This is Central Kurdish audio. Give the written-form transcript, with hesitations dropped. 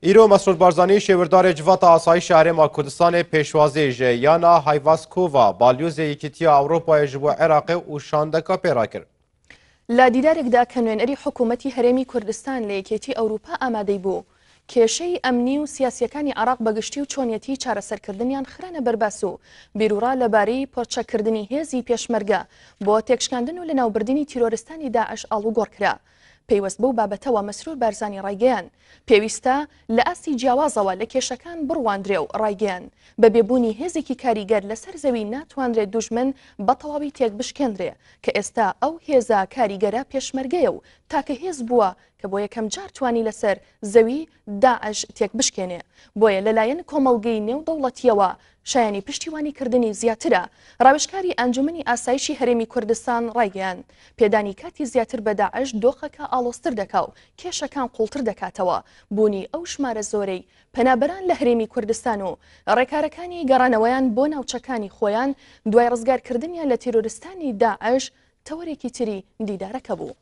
ایرو مسعود بارزانی شوردار جوات آسایش هرم کردستان پیشوازی جیانا هایواسکووا بالیوز یکیتی اروپای جبو عراق و شاندکا پیرا کرد. لا دیدارێکدا کە نوێنەری حکوومەتی هەرێمی کوردستان لە یەکێتی ئەوروپا ئامادەی بوو کێشەی ئەمنی و سیاسیەکانی عراق بەگشتی و چۆنیەتی چارەسەرکردنیان خرانە بەرباس و بیرورا لەبارەی پۆرچەکردنی هێزی پێشمەرگە بۆ تێکشکاندن و لە ناوبردنی تیرۆریستانی داعش ئاڵوگۆڕ کرا. پێیوەست بەو بابەتەوە مەسرور بارزانی ڕایگەیان پێویستە لە ئاستی جیاوازەوە لە کێشەکان بڕواندرێ و ڕایگەیان بە بێبوونی هێزێکی کاریگەر لەسەر زەوی ناتوانرێت دوژمن بە تەواوی تێک بشکێنرێ کە ئێستا ئەو هێزە کاریگەرە پێشمەرگەیە و تاکە هێز بووە کە بۆ یەکەم جار توانی لەسەر زەوی داعش تێک بشکێنێ. بۆیە لەلایەن کۆمەڵگەی نێودەوڵەتیەوە شایانی پشتیوانیکردنی زیاترە. ڕاوشکاری ئەنجومەنی ئاسایشی هەرێمی کوردستان ڕایگەیان پێدانی کاتی زیاتر بە داعش دۆخەکە ئاڵۆزتر دەکا و کێشەکان قوڵتر دەکاتەوە. بوونی ئەو ژمارە زۆرەی پەنابەران لە هەرێمی کوردستان و ڕێکارەکانی گەڕانەوەیان بۆ ناوچەکانی خۆیان دوای ڕزگارکردنیان لە تیرۆریستانی داعش تەوەرێکی تری دیدارەکە بوو.